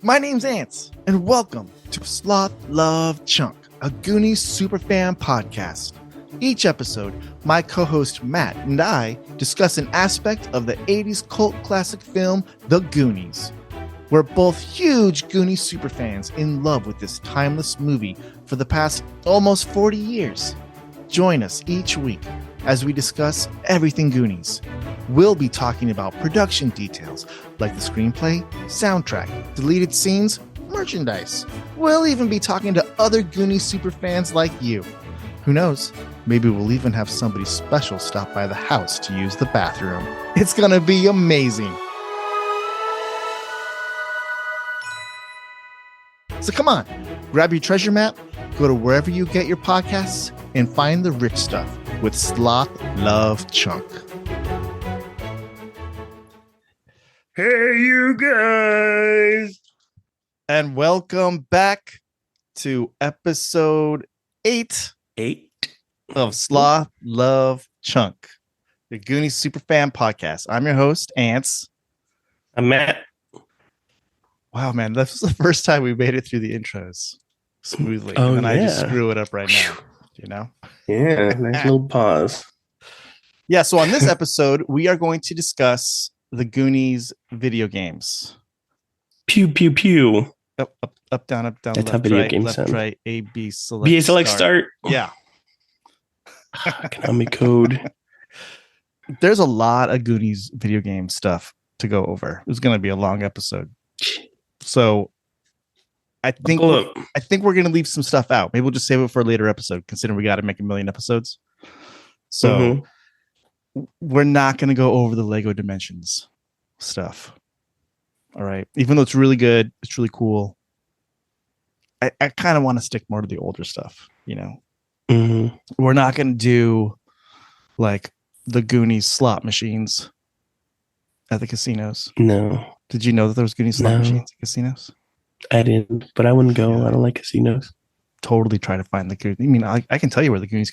My name's Ants, and welcome to Sloth Love Chunk, a Goonies Super-Fan podcast. Each episode, my co-host Matt and I discuss an aspect of the 80s cult classic film, The Goonies. We're both huge Goonies superfans in love with this timeless movie for the past almost 40 years. Join us each week as we discuss everything Goonies. We'll be talking about production details like the screenplay, soundtrack, deleted scenes, merchandise. We'll even be talking to other Goonies superfans like you. Who knows? Maybe we'll even have somebody special stop by the house to use the bathroom. It's gonna be amazing. So come on, grab your treasure map, go to wherever you get your podcasts, and find the rich stuff with Sloth Love Chunk. Hey, you guys! And welcome back to episode 8 of Sloth Love Chunk, the Goonies Superfan podcast. I'm your host, Ants. I'm Matt. Wow, man, this was the first time we made it through the intros smoothly. And then I just screw it up right now, you know? Yeah, nice little pause. Yeah, so on this episode, we are going to discuss the Goonies video games. Pew, pew, pew. Up, down, That's left, how video right, games left, sound. right, A, B, select, BA select start. Yeah. Economic code. There's a lot of Goonies video game stuff to go over. It's going to be a long episode. So I think we're going to leave some stuff out. Maybe we'll just save it for a later episode, considering we got to make 1,000,000 episodes. So we're not going to go over the Lego Dimensions stuff. All right. Even though it's really good, it's really cool. I kind of want to stick more to the older stuff, you know. We're not going to do like the Goonies slot machines at the casinos. No. Did you know that there was Goonies slot machines at casinos? I didn't, but I wouldn't go. Yeah. I don't like casinos. Totally try to find the Goonies. I mean, I can tell you where the Goonies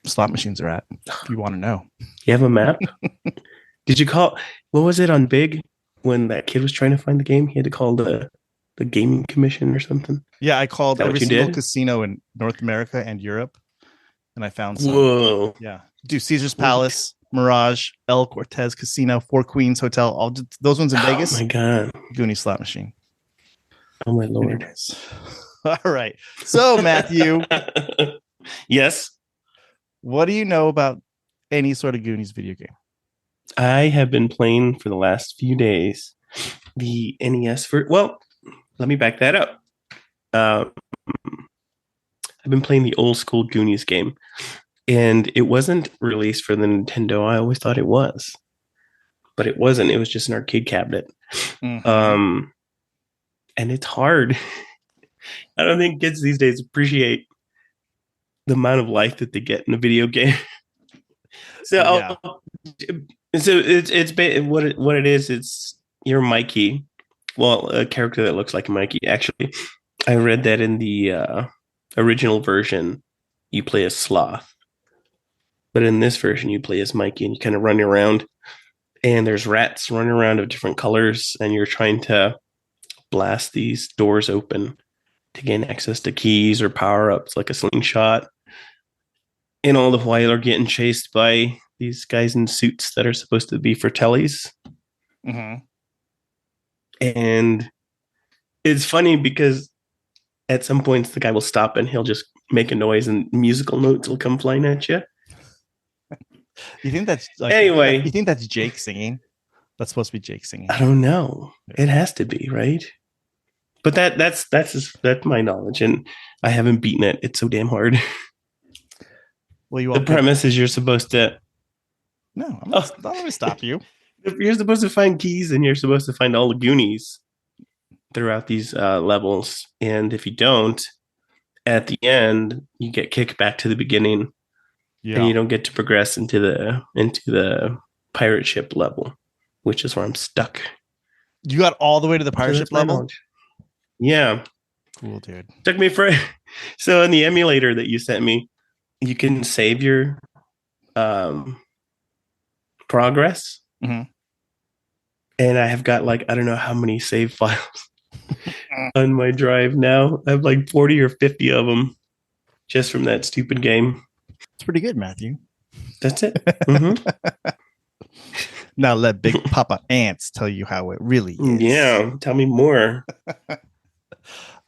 slot machines are at if you want to know. You have a map? Did you call? What was it on Big when that kid was trying to find the game? He had to call the gaming commission or something. Yeah, I called every single casino in North America and Europe, and I found some. Whoa! Yeah, do Caesar's Palace, Mirage, El Cortez Casino, Four Queens Hotel, all those ones in Vegas. Oh my god! Goonies slot machine. Oh my lord! Anyways. All right. So Matthew, yes. What do you know about any sort of Goonies video game? I have been playing for the last few days the NES let me back that up. I've been playing the old school Goonies game, and it wasn't released for the Nintendo. I always thought it was, but it wasn't. It was just an arcade cabinet. And it's hard. I don't think kids these days appreciate the amount of life that they get in a video game. So it's what it is. It's you're Mikey. Well, a character that looks like Mikey. Actually, I read that in the original version, you play as Sloth, but in this version, you play as Mikey, and you kind of run around. And there's rats running around of different colors, and you're trying to blast these doors open to gain access to keys or power ups like a slingshot. And all the while, you're getting chased by these guys in suits that are supposed to be for tellies. And it's funny because at some points the guy will stop and he'll just make a noise and musical notes will come flying at you. You think that's anyway? You think that's Jake singing? That's supposed to be Jake singing. I don't know. It has to be, right? But that's my knowledge, and I haven't beaten it. It's so damn hard. Well, the premise is you're supposed to. No, I'm not going to stop you. You're supposed to find keys, and you're supposed to find all the Goonies throughout these levels. And if you don't, at the end, you get kicked back to the beginning, and you don't get to progress into the pirate ship level, which is where I'm stuck. You got all the way to the pirate ship level? Yeah. Cool, dude. Took me for. So in the emulator that you sent me, you can save your progress. And I have got like, I don't know how many save files on my drive now. I have like 40 or 50 of them just from that stupid game. It's pretty good, Matthew. That's it. Mm-hmm. Now let Big Papa Ants tell you how it really is. Yeah, tell me more.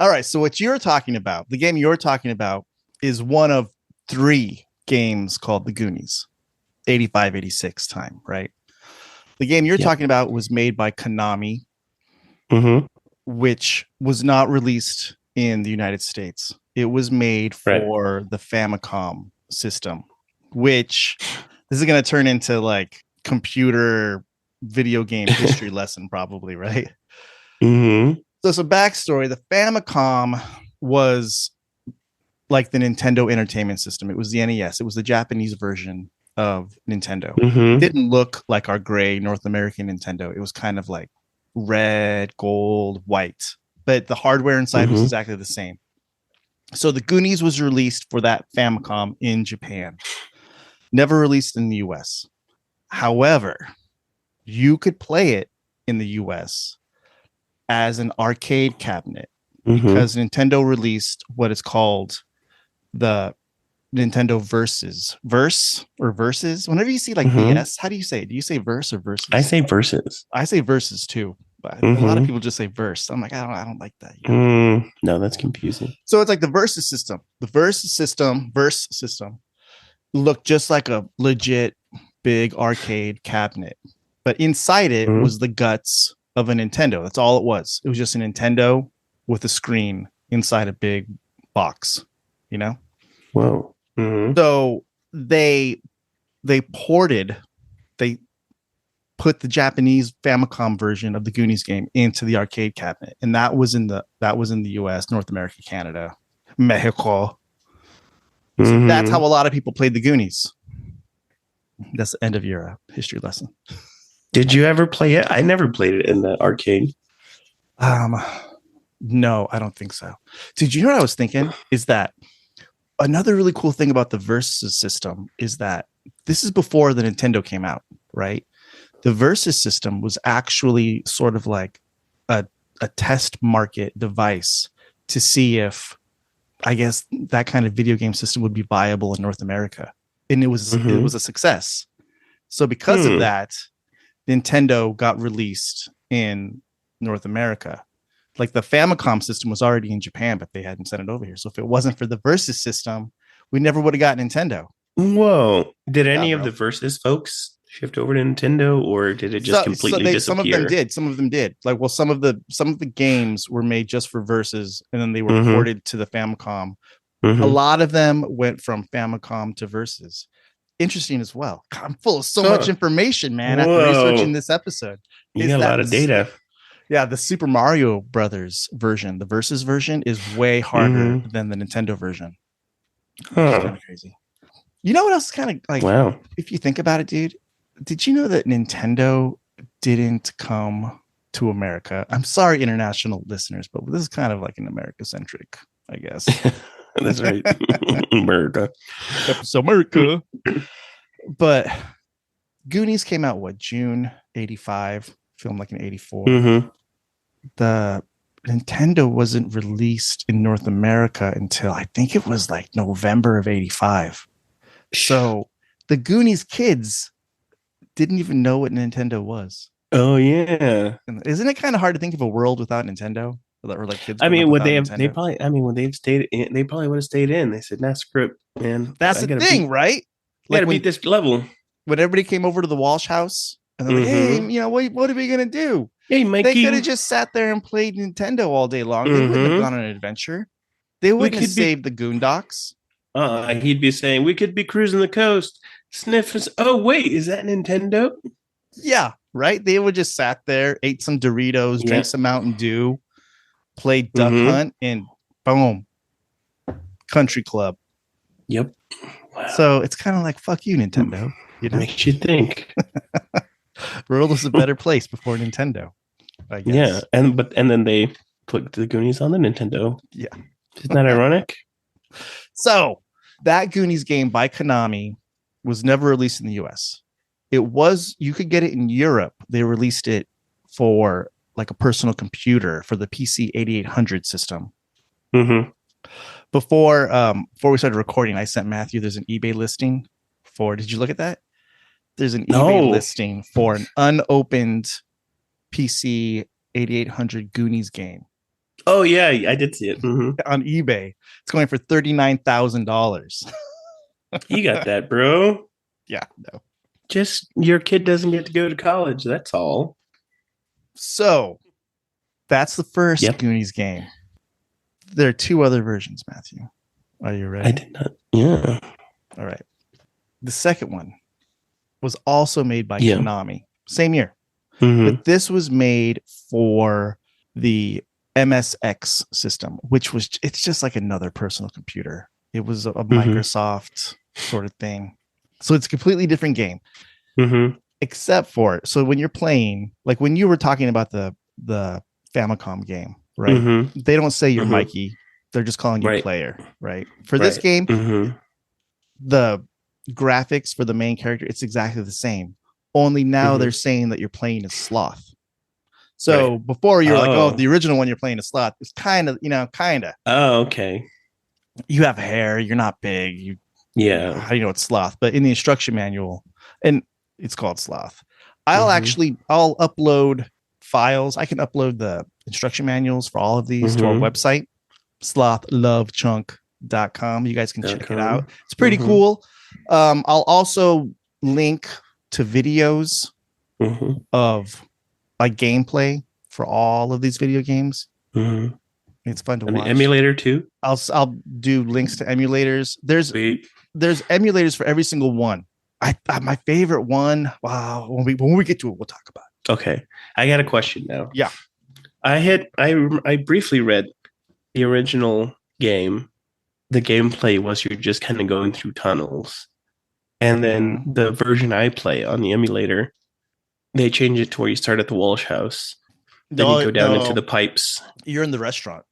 All right, so what you're talking about, the game you're talking about, is one of 3 games called the Goonies, 85, 86 time, right? The game you're talking about was made by Konami, which was not released in the United States. It was made for the Famicom system, which this is going to turn into like computer video game history lesson, probably, right? Mm-hmm. So some backstory: the Famicom was like the Nintendo Entertainment System. It was the NES. It was the Japanese version of Nintendo. It didn't look like our gray North American Nintendo. It was kind of like red, gold, white, but the hardware inside was exactly the same. So the Goonies was released for that Famicom in Japan, never released in the US. However, you could play it in the US as an arcade cabinet because Nintendo released what is called the Nintendo Versus. Whenever you see like VS, how do you say it? Do you say verse or versus? I say versus. I say versus too, but a lot of people just say verse. I'm like, I don't like that. You know? No, that's confusing. So it's like the Versus system. The verse system looked just like a legit big arcade cabinet, but inside it was the guts of a Nintendo. That's all it was. It was just a Nintendo with a screen inside a big box, you know? Whoa. So they put the Japanese Famicom version of the Goonies game into the arcade cabinet, and that was in the US, North America, Canada, Mexico. So that's how a lot of people played the Goonies. That's the end of your history lesson. Did you ever play it? I never played it in the arcade. No, I don't think so. Did you know what I was thinking? Is that another really cool thing about the Versus system is that this is before the Nintendo came out, right? The Versus system was actually sort of like a test market device to see if, I guess, that kind of video game system would be viable in North America. And it was a success. So because of that, Nintendo got released in North America. Like the Famicom system was already in Japan, but they hadn't sent it over here. So if it wasn't for the Versus system, we never would have got Nintendo. Whoa. Did any of the Versus folks shift over to Nintendo, or did it just completely disappear? Some of them did. Like, well, some of the games were made just for Versus, and then they were ported to the Famicom. A lot of them went from Famicom to Versus. Interesting as well. God, I'm full of so much information, man. After researching this episode, you got a lot of data. Yeah, the Super Mario Brothers version, the Versus version, is way harder than the Nintendo version. Kind of crazy. You know what else is kind of like? Wow. If you think about it, dude, did you know that Nintendo didn't come to America? I'm sorry, international listeners, but this is kind of like an America-centric, I guess. That's right. America. So America. But Goonies came out, what, June 85? Filmed like in 84. The Nintendo wasn't released in North America until I think it was like November of 85. So the Goonies kids didn't even know what Nintendo was. Oh yeah. Isn't it kind of hard to think of a world without Nintendo? Or like kids. I mean, would they have Nintendo? They probably, I mean, when they've stayed in, they probably would have stayed in. They said, nah, script, man. That's the thing, right? Like, gotta beat this level. When everybody came over to the Walsh house and they're like, hey, you know, what are we gonna do? Hey, Mikey. They could have just sat there and played Nintendo all day long. They wouldn't have gone on an adventure. They wouldn't have saved the Goondocks. He'd be saying, we could be cruising the coast, sniffing. Oh, wait, is that Nintendo? Yeah, right. They would just sat there, ate some Doritos, drank some Mountain Dew, played Duck Hunt, and boom, Country Club. Yep. Wow. So it's kind of like, fuck you, Nintendo. You know? Makes you think. The world was a better place before Nintendo, I guess. Yeah, and then they put the Goonies on the Nintendo. Yeah. Isn't that ironic? So that Goonies game by Konami was never released in the US. It was, you could get it in Europe. They released it for like a personal computer for the PC 8800 system. Mm-hmm. Before we started recording, I sent Matthew, there's an eBay listing for, did you look at that? There's an eBay listing for an unopened PC 8800 Goonies game. Oh, yeah, I did see it. Mm-hmm. On eBay. It's going for $39,000. You got that, bro. Yeah, no. Just your kid doesn't get to go to college. That's all. So that's the first Goonies game. There are 2 other versions, Matthew. Are you ready? I did not. Yeah. All right. The second one was also made by Konami. Same year. Mm-hmm. But this was made for the MSX system, which was, it's just like another personal computer. It was a Microsoft sort of thing. So it's a completely different game. Mm-hmm. Except for, so when you're playing, like when you were talking about the Famicom game, right? Mm-hmm. They don't say you're Mikey. They're just calling you player, right? For this game, the graphics for the main character, it's exactly the same. Only now they're saying that you're playing as Sloth. So before you were like, oh, the original one you're playing as Sloth. It's kind of. Oh, okay. You have hair. You're not big. How do you know it's Sloth? But in the instruction manual, and it's called Sloth. I'll upload files. I can upload the instruction manuals for all of these to our website, slothlovechunk.com. You guys can check it out. It's pretty cool. I'll also link to videos of like gameplay for all of these video games. It's fun to watch. An emulator too. I'll do links to emulators. There's emulators for every single one. My favorite one. Wow. When we get to it, we'll talk about it. Okay. I got a question now. Yeah. I briefly read the original game. The gameplay was you're just kind of going through tunnels. And then the version I play on the emulator, they change it to where you start at the Walsh house. Then you go down into the pipes. You're in the restaurant.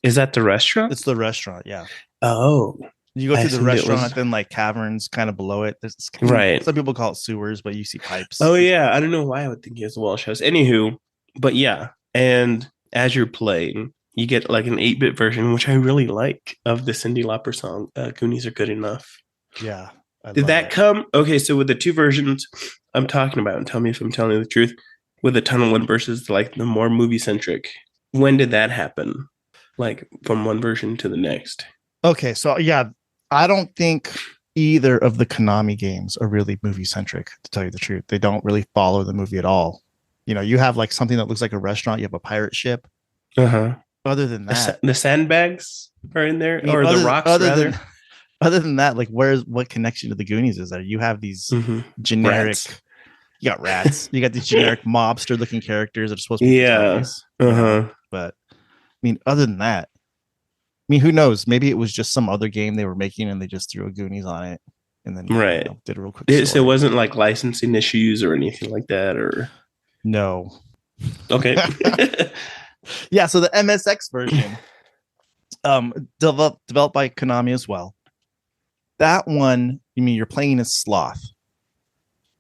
Is that the restaurant? It's the restaurant, yeah. Oh. You go through the restaurant, then like caverns kind of below it. Some people call it sewers, but you see pipes. Oh, yeah. I don't know why I would think it was the Walsh house. Anywho, but yeah. And as you're playing, you get like an 8-bit version, which I really like, of the Cyndi Lauper song, Goonies Are Good Enough. Yeah. Did that come? Okay, so with the 2 versions I'm talking about, and tell me if I'm telling you the truth, with the tunnel one versus like the more movie-centric, when did that happen? Like from one version to the next? Okay, so yeah, I don't think either of the Konami games are really movie-centric, to tell you the truth. They don't really follow the movie at all. You know, you have like something that looks like a restaurant, you have a pirate ship. Other than that, the sandbags are in there, or the rocks rather. Other than that, like what connection to the Goonies is there? You have these generic rats. You got rats. You got these generic mobster looking characters that are supposed to be fatalities, but I mean, other than that, I mean, who knows? Maybe it was just some other game they were making and they just threw a Goonies on it and then did a real quick story. So it wasn't like licensing issues or anything like that, or no. Okay. Yeah, so the MSX version developed by Konami as well. That one, you mean you're playing as Sloth,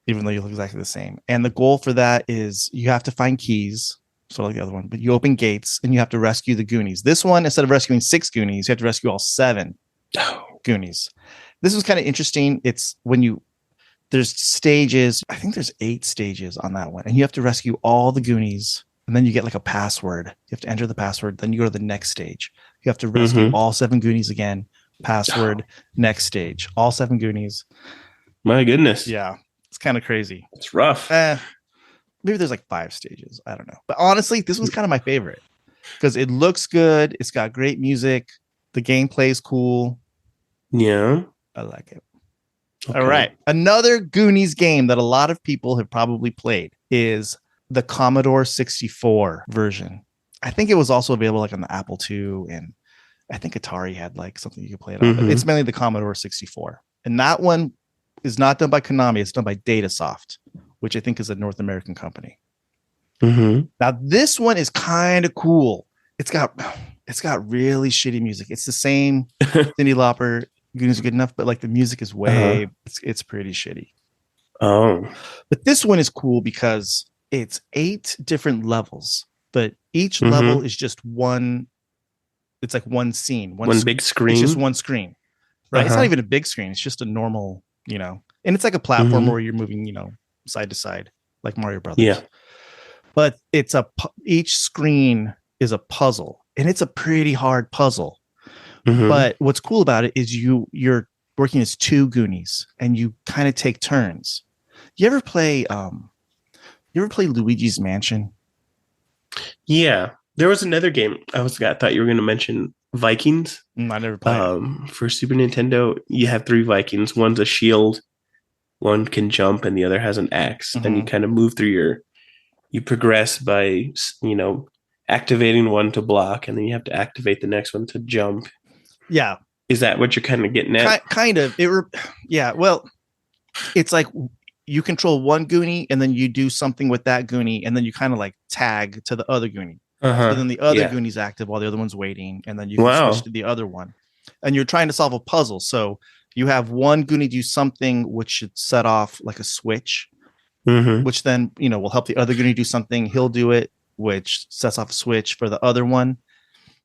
even though you look exactly the same. And the goal for that is you have to find keys, sort of like the other one, but you open gates and you have to rescue the Goonies. This one, instead of rescuing 6 Goonies, you have to rescue all 7 Goonies. This was kind of interesting. It's when there's stages. I think there's 8 stages on that one. And you have to rescue all the Goonies. And then you get like a password. You have to enter the password. Then you go to the next stage. You have to rescue all 7 Goonies again. Password, next stage. All 7 Goonies. My goodness. Yeah. It's kind of crazy. It's rough. Maybe there's like 5 stages. I don't know. But honestly, this was kind of my favorite because it looks good. It's got great music. The gameplay is cool. Yeah. I like it. Okay. All right. Another Goonies game that a lot of people have probably played is the Commodore 64 version. I think it was also available like on the Apple II, and I think Atari had like something you could play it on. But it's mainly the Commodore 64. And that one is not done by Konami. It's done by Datasoft, which I think is a North American company. Now, this one is kind of cool. It's got really shitty music. It's the same Cyndi Lauper, Goonies Are Good Enough, but like the music is way, it's pretty shitty. Oh. But this one is cool because it's 8 different levels, but each Mm-hmm. level is just one. It's like one scene, One big screen. It's just one screen, right? It's not Uh-huh. even a big screen. It's just a normal, and it's like a platform Mm-hmm. where you're moving, side to side, like Mario Brothers. Yeah. But each screen is a puzzle, and it's a pretty hard puzzle. Mm-hmm. But what's cool about it is you're working as 2 Goonies, and you kind of take turns. You ever play Luigi's Mansion? Yeah. There was another game I thought you were going to mention Vikings. I never played. For Super Nintendo, you have 3 Vikings. One's a shield, one can jump, and the other has an axe. And you kind of move through you progress by, activating one to block, and then you have to activate the next one to jump. Yeah. Is that what you're kind of getting at? Kind of. Yeah. Well, it's like you control one Goonie, and then you do something with that Goonie, and then you kind of like tag to the other Goonie. So then the other Goonie's active while the other one's waiting, and then you can switch to the other one. And you're trying to solve a puzzle. So you have one Goonie do something which should set off like a switch, which then will help the other Goonie do something. He'll do it, which sets off a switch for the other one.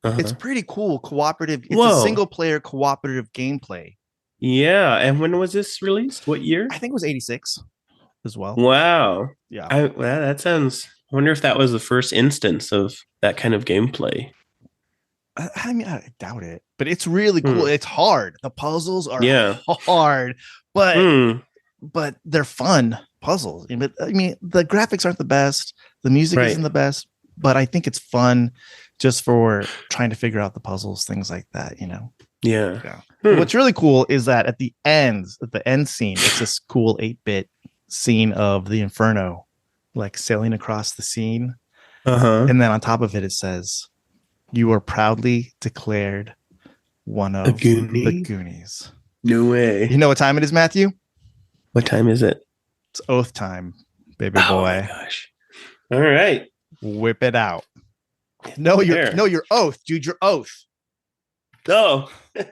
It's pretty cool, cooperative. It's a single player cooperative gameplay. Yeah. And when was this released? What year? I think it was 86 as well. Wow. Yeah. That sounds. I wonder if that was the first instance of that kind of gameplay. I mean, I doubt it, but it's really cool. It's hard. The puzzles are hard, but they're fun puzzles. I mean, the graphics aren't the best. The music isn't the best, but I think it's fun just for trying to figure out the puzzles, things like that, Yeah. What's really cool is that at the end scene, it's this cool 8-bit scene of the Inferno, like sailing across the scene. And then on top of it, it says, "You are proudly declared one of the Goonies." No way. You know what time it is, Matthew? What time is it? It's oath time, baby boy. Oh my gosh. All right. Whip it out. No, your oath, dude. Your oath. Oh,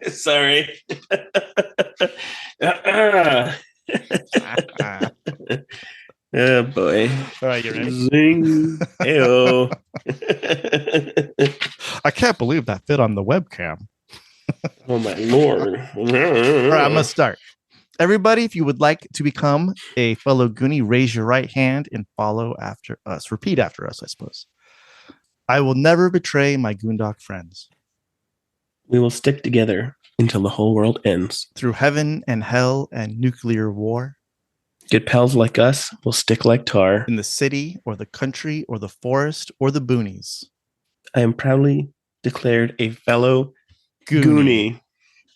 sorry. Oh boy. All right, you ready? Zing. Ew. I can't believe that fit on the webcam. Oh my lord. All right, I'm gonna start. Everybody, if you would like to become a fellow Goonie, raise your right hand and follow after us. Repeat after us, I suppose. I will never betray my Goondock friends. We will stick together until the whole world ends. Through heaven and hell and nuclear war. Good pals like us will stick like tar. In the city or the country or the forest or the boonies. I am proudly declared a fellow Goonie.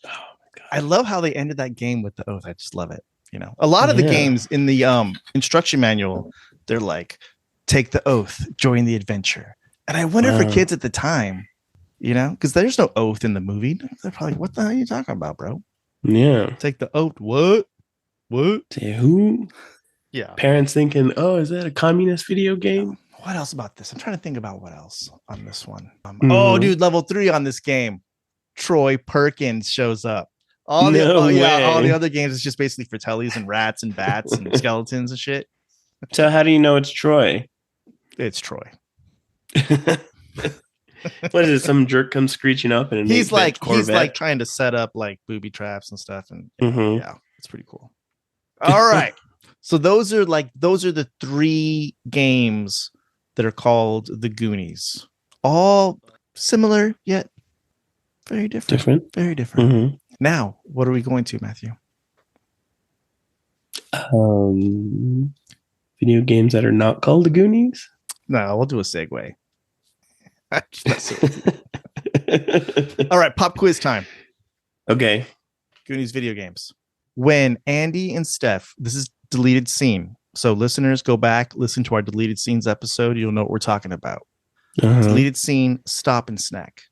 Oh my God. I love how they ended that game with the oath. I just love it. A lot of the games in the instruction manual, they're like, take the oath, join the adventure. And I wonder for kids at the time, because there's no oath in the movie. They're probably, what the hell are you talking about, bro? Yeah. Take the oath. What? Say who? Yeah. Parents thinking, oh, is that a communist video game? What else about this? I'm trying to think about what else on this one. Oh, dude, level 3 on this game. Troy Perkins shows up. All the other games is just basically for tellies and rats and bats and skeletons and shit. So how do you know it's Troy? It's Troy. What is it? Some jerk comes screeching up and he's like trying to set up like booby traps and stuff, and yeah, it's pretty cool. All right, so those are the 3 games that are called the Goonies. All similar yet very different. Very different. Now, what are we going to, Matthew? Video games that are not called the Goonies? No, we'll do a segue. All right, pop quiz time. Okay. Goonies video games. When Andy and Steph, this is deleted scene. So listeners, go back, listen to our deleted scenes episode. You'll know what we're talking about. Deleted scene, stop and snack.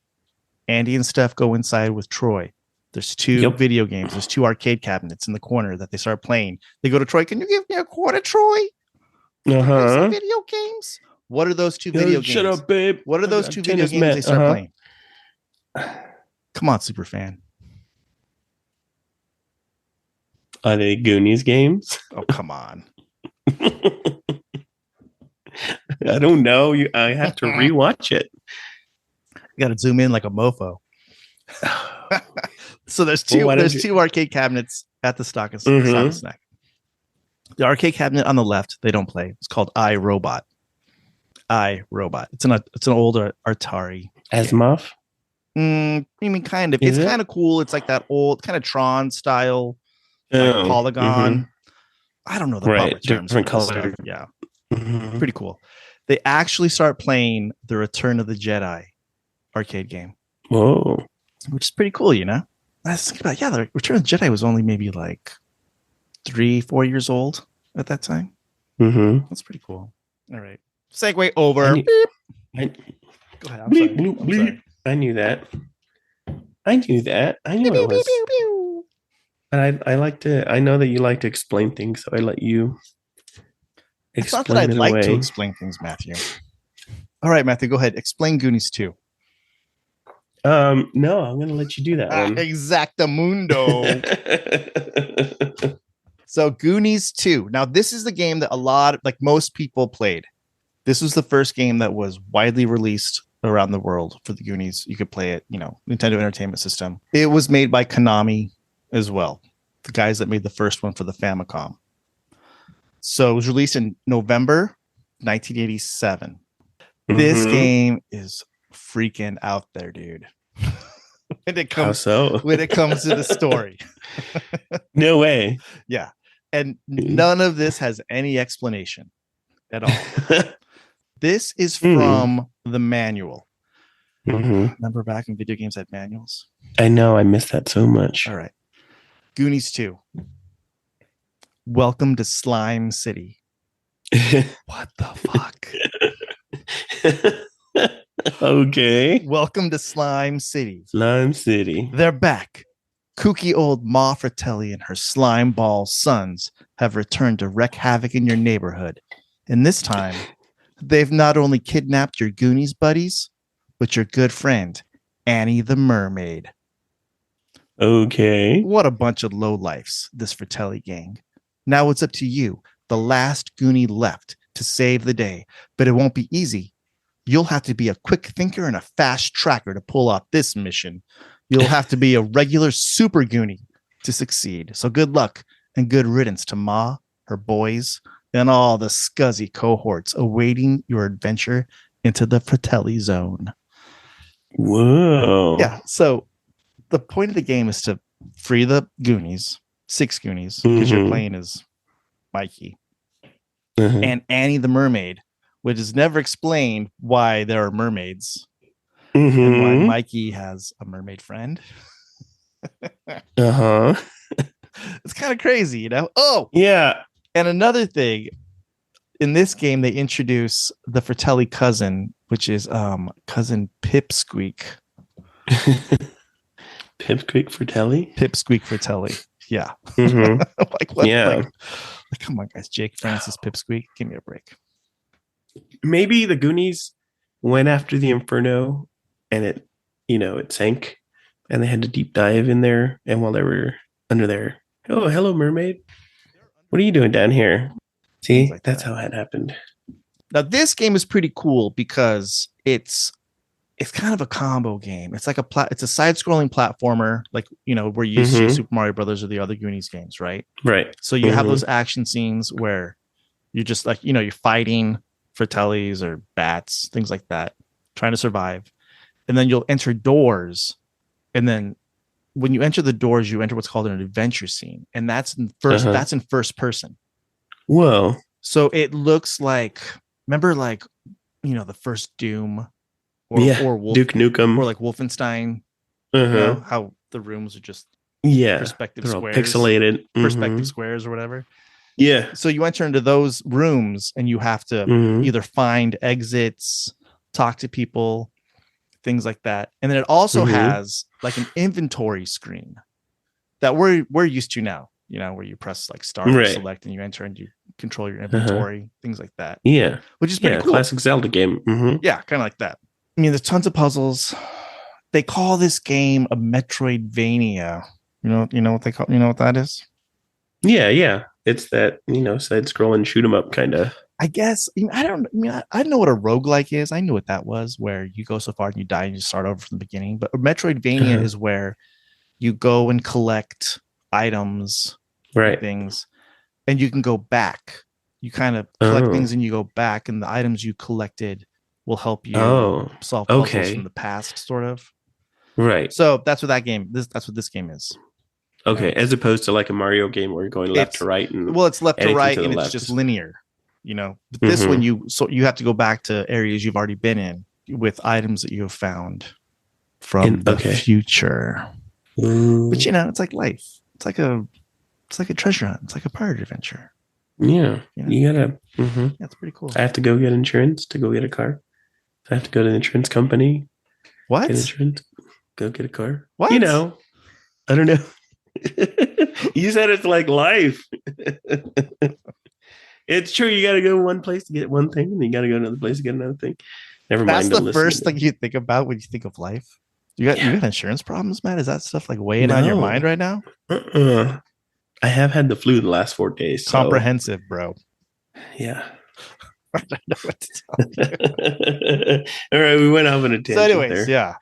Andy and Steph go inside with Troy. There's 2 video games. There's 2 arcade cabinets in the corner that they start playing. They go to Troy. Can you give me a quarter, Troy? Some video games. What are those 2 video games? Shut up, babe. What are those 2 video games they start playing? Come on, super fan. Are they Goonies games? Oh, come on. I don't know. I have to rewatch it. You got to zoom in like a mofo. So there's two arcade cabinets at the Stock and Snack. The arcade cabinet on the left, they don't play. It's called iRobot. iRobot. It's an older Atari. Asimov? I mean, kind of. It's kind of cool. It's like that old kind of Tron style, like polygon. I don't know the proper terms. Different color. Yeah. Pretty cool. They actually start playing the Return of the Jedi arcade game. Whoa. Which is pretty cool, you know? I was thinking about, the Return of the Jedi was only maybe like 3-4 years old at that time. That's pretty cool. All right. Segue over. Go ahead. I'm sorry. I knew that. I knew it was. And I know that you like to explain things, so I let you explain it away. It's not that I'd like to explain things, Matthew. All right, Matthew, go ahead. Explain Goonies 2. No, I'm going to let you do that one. Exactamundo. So Goonies 2. Now, this is the game that most people played. This was the first game that was widely released around the world for the Goonies. You could play it, Nintendo Entertainment System. It was made by Konami as well, the guys that made the first one for the Famicom. So it was released in November 1987. This game is freaking out there, dude. when it comes to the story. No way. Yeah. And none of this has any explanation at all. This is from the manual. Remember back in video games had manuals? I know. I miss that so much. All right. Goonies 2. Welcome to Slime City. What the fuck? Okay. Welcome to Slime City. Slime City. They're back. Kooky old Ma Fratelli and her slime ball sons have returned to wreak havoc in your neighborhood. And this time, they've not only kidnapped your Goonies buddies, but your good friend, Annie the mermaid. Okay. What a bunch of lowlifes, this Fratelli gang. Now it's up to you, the last Goonie left, to save the day. But it won't be easy. You'll have to be a quick thinker and a fast tracker to pull off this mission. You'll have to be a regular super Goonie to succeed. So good luck and good riddance to Ma, her boys, and all the scuzzy cohorts awaiting your adventure into the Fratelli zone. Whoa. Yeah, so the point of the game is to free the Goonies, 6 Goonies, because you're playing as Mikey. And Annie the mermaid, which is never explained why there are mermaids. And why Mikey has a mermaid friend. It's kind of crazy, you know? Oh, yeah. And another thing, in this game, they introduce the Fratelli cousin, which is cousin Pipsqueak. Pipsqueak Fratelli? Pipsqueak Fratelli. Yeah. Like what? Yeah. Like, come on, guys. Jake Francis Pipsqueak. Give me a break. Maybe the Goonies went after the Inferno and it sank and they had to deep dive in there. And while they were under there, oh, hello, mermaid. What are you doing down here? See, like that's how it happened. Now, this game is pretty cool because it's kind of a combo game. It's like it's a side-scrolling platformer, like, we're used to Super Mario Brothers or the other Goonies games, right? Right. So you have those action scenes where you're just like, you're fighting Fratellis or bats, things like that, trying to survive. And then you'll enter doors. And then when you enter the doors, you enter what's called an adventure scene. And that's in first person. Whoa. So it looks like, remember, like, the first Doom or Duke Nukem or like Wolfenstein, how the rooms are just perspective squares, pixelated perspective squares or whatever. Yeah. So you enter into those rooms and you have to either find exits, talk to people, things like that. And then it also has like an inventory screen that we're used to now, where you press like start or select and you enter and you control your inventory, things like that. Yeah. Which is pretty cool. Classic Zelda game. Yeah, kind of like that. I mean, there's tons of puzzles. They call this game a Metroidvania. You know what they call, what that is? Yeah. It's that, side scrolling shoot 'em up kind of. I guess I know what a roguelike is. I knew what that was, where you go so far and you die and you start over from the beginning. But Metroidvania is where you go and collect items and Right. things, and you can go back. You kind of collect things and you go back, and the items you collected will help you solve puzzles from the past, sort of. Right. So that's what that's what this game is. Okay, as opposed to like a Mario game where you're going left to right, and it's left to right, to and it's left just linear. But this one you have to go back to areas you've already been in with items that you have found from the future. But it's like life. It's like a treasure hunt. It's like a pirate adventure. Yeah, you gotta. That's pretty cool. I have to go get insurance to go get a car. I have to go to the insurance company. What? Get insurance. Go get a car. What? I don't know. You said it's like life. It's true. You got to go one place to get one thing, and you got to go another place to get another thing. Never mind. That's the first thing you think about when you think of life. You got insurance problems, man? Is that stuff like weighing on your mind right now? I have had the flu the last 4 days. So. Comprehensive, bro. Yeah. I don't know what to tell you. All right, we went off on a tangent. So, anyways, there. yeah.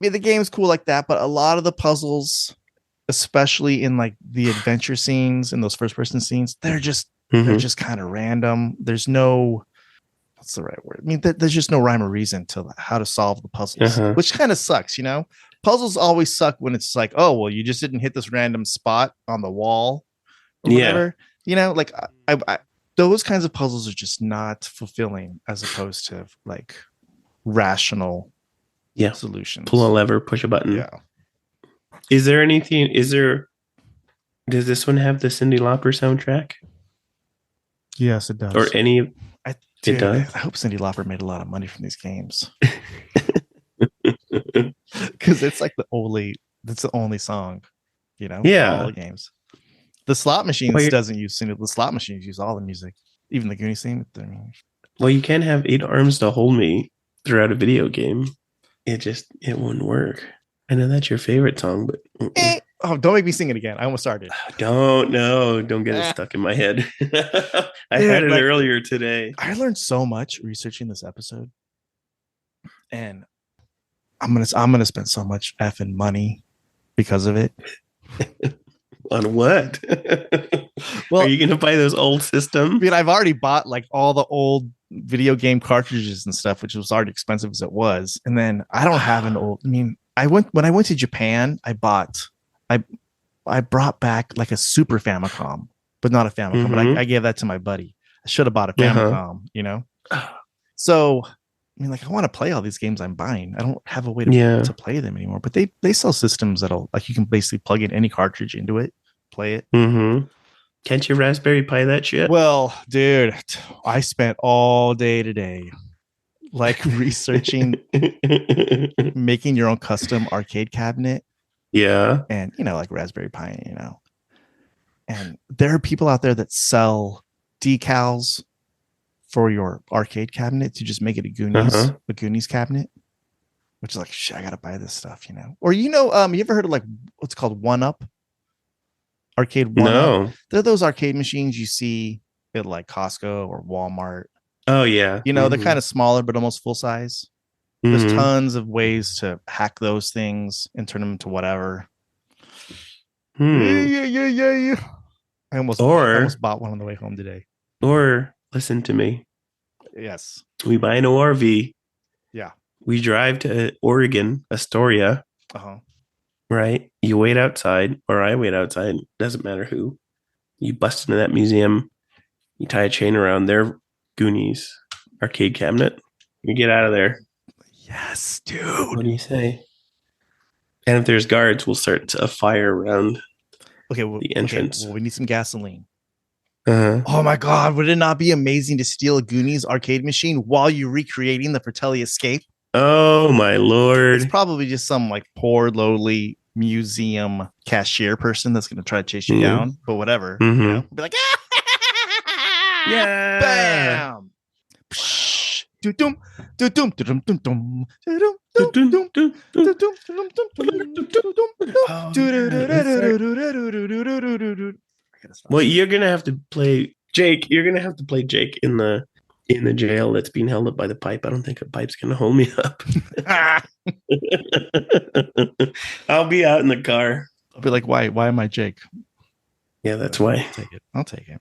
The game's cool like that, but a lot of the puzzles, especially in like the adventure scenes and those first-person scenes, they're just kind of random. There's no, what's the right word? There's just no rhyme or reason to how to solve the puzzles, which kind of sucks. Puzzles always suck when it's like, oh, well, you just didn't hit this random spot on the wall or whatever. Like I those kinds of puzzles are just not fulfilling as opposed to like rational solutions. Pull a lever, push a button. Yeah. Is there anything? Does this one have the Cyndi Lauper soundtrack? Yes, it does. Or any? It does. I hope Cyndi Lauper made a lot of money from these games. Because it's like the only song, all the games. The slot machines doesn't use Cyndi. The slot machines use all the music, even the Goonies theme. Well, you can't have 8 arms to hold me throughout a video game. It wouldn't work. I know that's your favorite song, but don't make me sing it again. I almost started. Don't get it stuck in my head. I had it earlier today. I learned so much researching this episode, and I'm gonna spend so much effing money because of it. On what? Well, are you gonna buy those old systems? I've already bought like all the old video game cartridges and stuff, which was already expensive as it was. And then I don't have an old. When I went to Japan, I brought back like a Super Famicom, but not a Famicom. But I gave that to my buddy. I should have bought a Famicom, So I want to play all these games I'm buying. I don't have a way to play them anymore. But they sell systems that'll like you can basically plug in any cartridge into it, play it. Can't you Raspberry Pi that shit? Well, dude, I spent all day today like researching making your own custom arcade cabinet. Yeah. And like Raspberry Pi, and there are people out there that sell decals for your arcade cabinet to just make it a Goonies cabinet, which is like, shit, I gotta buy this stuff, Or you ever heard of like what's called 1UP? Arcade 1UP? No. They're those arcade machines you see at like Costco or Walmart. Oh yeah. They're kind of smaller but almost full size. There's tons of ways to hack those things and turn them into whatever. Yeah. I almost bought one on the way home today. Or listen to me. Yes. We buy an ORV. Yeah. We drive to Oregon, Astoria. Right? You wait outside, or I wait outside. Doesn't matter who. You bust into that museum. You tie a chain around their Goonies arcade cabinet. You get out of there. Yes, dude. What do you say? And if there's guards, we'll start a fire around the entrance. Well, we need some gasoline. Oh my God, would it not be amazing to steal a Goonies arcade machine while you're recreating the Fratelli escape? Oh my Lord. It's probably just some like poor, lowly museum cashier person that's going to try to chase you down, but whatever. Be like, yeah, bam. Well, you're gonna have to play Jake, you're gonna have to play Jake in the jail that's being held up by the pipe. I don't think a pipe's gonna hold me up. I'll be out in the car. I'll be like, why am I Jake? Yeah, that's why. I'll take it.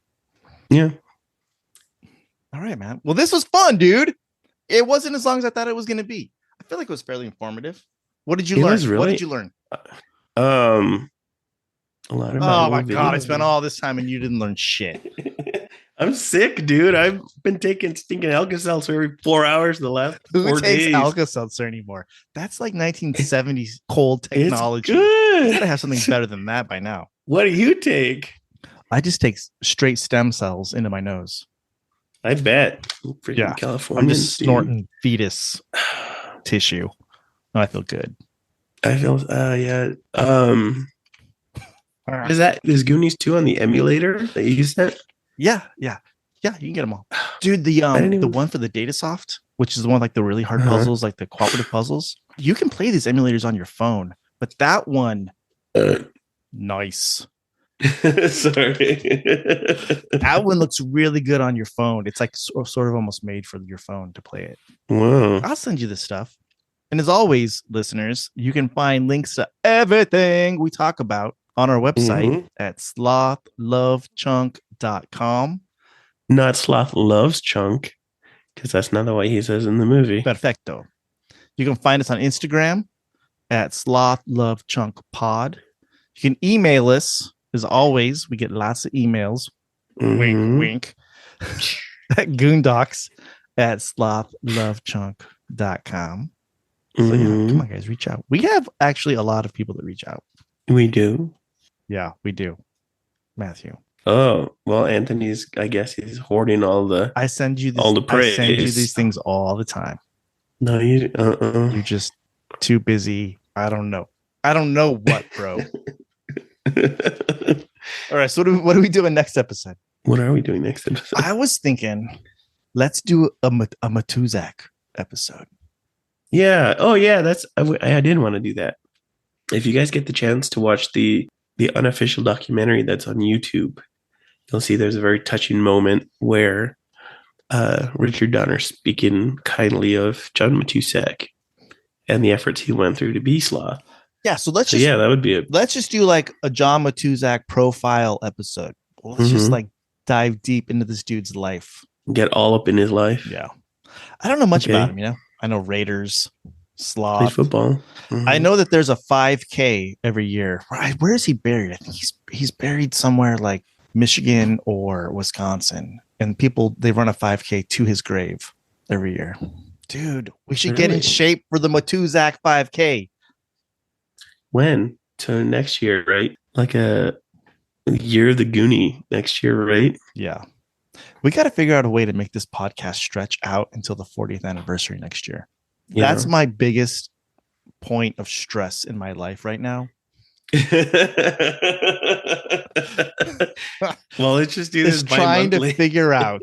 Yeah. All right, man. Well, this was fun, dude. It wasn't as long as I thought it was going to be. I feel like it was fairly informative. What did you learn? Really, what did you learn? A lot about. Oh my god! I spent all this time and you didn't learn shit. I'm sick, dude. I've been taking stinking Alka-Seltzer every 4 hours the last 4 Who takes days. Alka-Seltzer anymore? That's like 1970s cold technology. It's good. You gotta have something better than that by now. What do you take? I just take straight stem cells into my nose. I bet. Freaking Yeah, California. I'm just snorting fetus tissue. Oh, I feel good. I feel yeah. Is Goonies 2 on the emulator that you sent? Yeah. You can get them all. Dude, the one for the Datasoft, which is the one with, like, the really hard puzzles, like the cooperative puzzles. You can play these emulators on your phone, but that one nice. Sorry. That one looks really good on your phone. It's like sort of almost made for your phone to play it. Wow. I'll send you this stuff. And as always, listeners, you can find links to everything we talk about on our website at slothlovechunk.com. Not Sloth Loves Chunk, because that's not the way he says in the movie. Perfecto. You can find us on Instagram at slothlovechunkpod. You can email us. As always, we get lots of emails. Wink, wink. At goondocs at slothlovechunk.com. So yeah, come on, guys, reach out. We have actually a lot of people that reach out. We do. Yeah, we do. Matthew. Oh, well, Anthony's, I guess he's hoarding all the praise. I send you these things all the time. No, you're just too busy. I don't know what, bro. All right, so what are we doing next episode? What are we doing next episode? I was thinking, let's do a Matuzak episode. Yeah. Oh, yeah. I did want to do that. If you guys get the chance to watch the unofficial documentary that's on YouTube, you'll see there's a very touching moment where Richard Donner speaking kindly of John Matuszak and the efforts he went through to be Sloth. Yeah, so let's just do like a John Matuszak profile episode. Let's just like dive deep into this dude's life. Get all up in his life. Yeah. I don't know much about him, I know Raiders, Sloth. Plays football. I know that there's a 5K every year. Where is he buried? I think he's buried somewhere like Michigan or Wisconsin. And they run a 5K to his grave every year. Dude, we should get in shape for the Matuzak 5K. When? To next year, right? Like a year of the Goonie next year, right? Yeah. We got to figure out a way to make this podcast stretch out until the 40th anniversary next year. Yeah. That's my biggest point of stress in my life right now. Well, let's just do this trying to figure out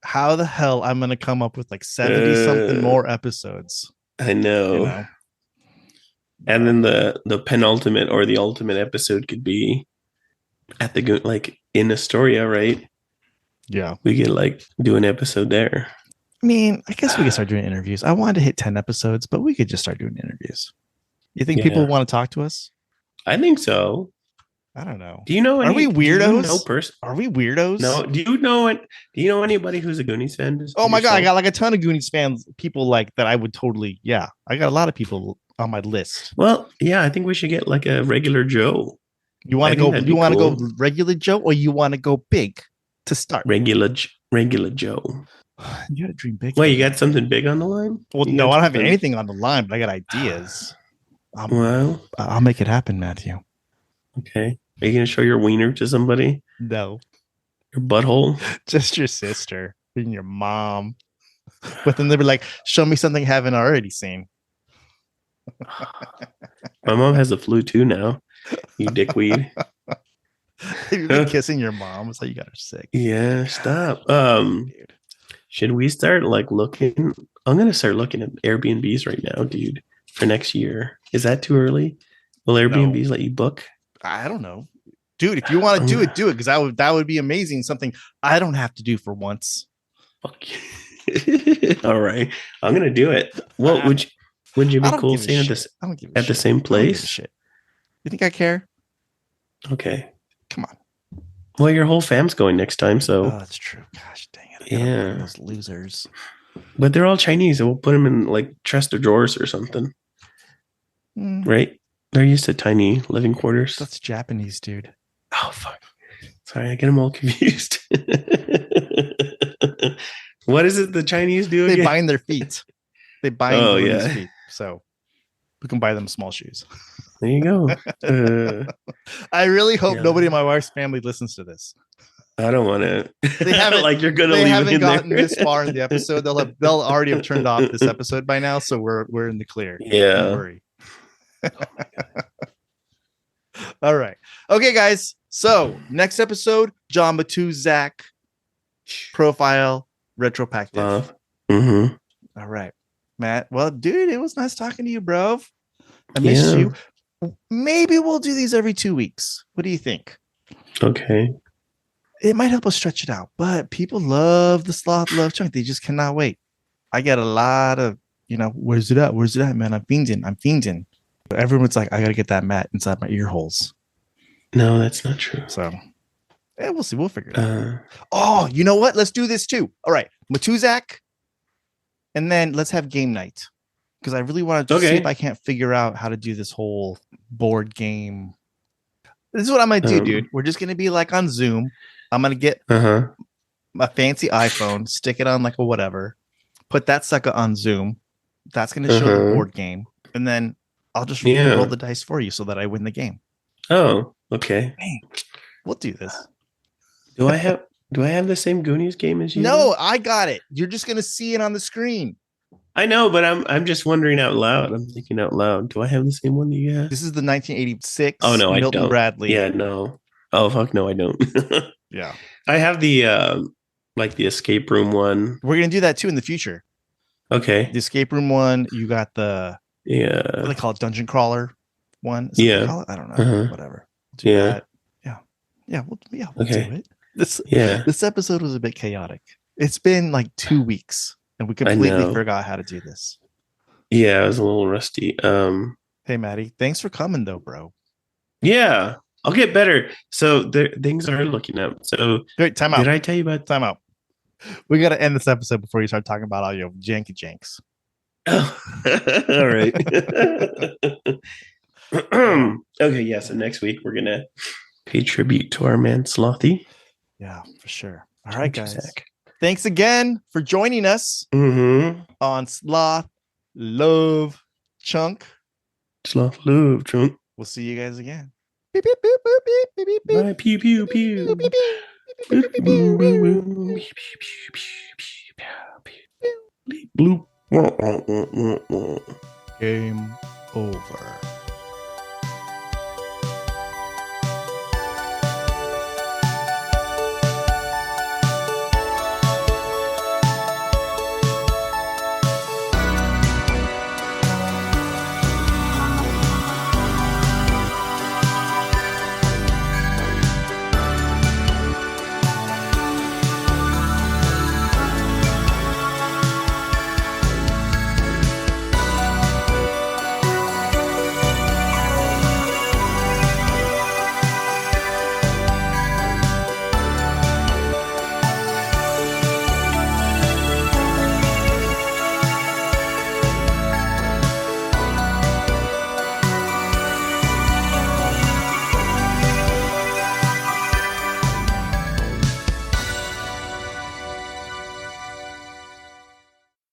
how the hell I'm going to come up with like 70 something more episodes. I know. And then the penultimate or the ultimate episode could be at the like in Astoria, right? Yeah, we could like do an episode there. I mean, I guess we could start doing interviews. I wanted to hit 10 episodes, but we could just start doing interviews. You think people want to talk to us? I think so. I don't know. Do you know? Are we weirdos? Are we weirdos? No. Do you know anybody who's a Goonies fan? Oh my god, I got like a ton of Goonies fans. People like that. I would totally. Yeah, I got a lot of people on my list. Well, yeah, I think we should get like a regular Joe. You want to go? You want to go regular Joe, or you want to go big to start? Regular Joe. You got to dream big. Wait, you got something big on the line? Well, no, I don't have anything on the line, but I got ideas. Well, I'll make it happen, Matthew. Okay. Are you going to show your wiener to somebody? No. Your butthole? Just your sister and your mom. But then they'll be like, show me something I haven't already seen. My mom has the flu too now. You dickweed. You've been kissing your mom. It's like you got her sick. Yeah, stop. Should we start like looking? I'm going to start looking at Airbnbs right now, dude, for next year. Is that too early? Will Airbnbs let you book? I don't know. Dude, if you want to do it, because that would be amazing. Something I don't have to do for once. Fuck you. All right, I'm gonna do it. What would you be cool seeing at the same place? I don't give a shit. You think I care? Okay. Come on. Well, your whole fam's going next time, so. Oh, that's true. Gosh dang it. I gotta blame those losers. But they're all Chinese, and we'll put them in like chest of drawers or something. Right? They're used to tiny living quarters. That's Japanese, dude. Oh, fuck. Sorry, I get them all confused. What is it the Chinese do again? They bind their feet. They bind their feet. So we can buy them small shoes. There you go. I really hope nobody in my wife's family listens to this. I don't want to. They haven't like you're gonna. They leave haven't it in gotten there. this far in the episode. They'll already have turned off this episode by now, so we're in the clear. Yeah. Don't worry. All right. Okay, guys. So next episode, John Batu, Zach, profile, retrospective. Mm-hmm. All right, Matt. Well, dude, it was nice talking to you, bro. I missed you. Maybe we'll do these every 2 weeks. What do you think? Okay. It might help us stretch it out, but people love the Sloth Love Chunk. They just cannot wait. I get a lot of, where's it at? Where's it at, man? I'm fiending. Everyone's like, I got to get that Matt inside my ear holes. No, that's not true. So, we'll see. We'll figure it out. Oh, you know what? Let's do this too. All right. Matuzak. And then let's have game night. Because I really want to see if I can't figure out how to do this whole board game. This is what I might do, dude. We're just going to be like on Zoom. I'm going to get a fancy iPhone, stick it on like a whatever, put that sucker on Zoom. That's going to show the board game. And then I'll just roll the dice for you so that I win the game. Oh, okay. Hey, we'll do this. Do I have the same Goonies game as you? No, I got it. You're just going to see it on the screen. I know, but I'm just wondering out loud. I'm thinking out loud. Do I have the same one that you have? This is the 1986. Oh no, Milton I don't. Bradley. Yeah, no. Oh fuck, no, I don't. Yeah, I have the like the escape room one. We're gonna do that too in the future. Okay. The escape room one. You got the what do they call it? Dungeon crawler one. Yeah. I don't know. Whatever. We'll do that. Yeah. We'll do it. This episode was a bit chaotic. It's been like 2 weeks. And we completely forgot how to do this. Yeah, I was a little rusty. Hey, Maddie, thanks for coming, though, bro. Yeah, I'll get better. So things are looking up. So wait, time out. Did I tell you about time out? We got to end this episode before you start talking about all your janky janks. All right. Okay, yeah. So next week we're gonna pay tribute to our man Slothy. Yeah, for sure. All right, guys. Thanks again for joining us on Sloth Love Chunk. Sloth Love Chunk. We'll see you guys again. Beep, beep, beep, beep, beep, beep, beep, beep. Bye, pew, pew, pew. Bloop. Game over.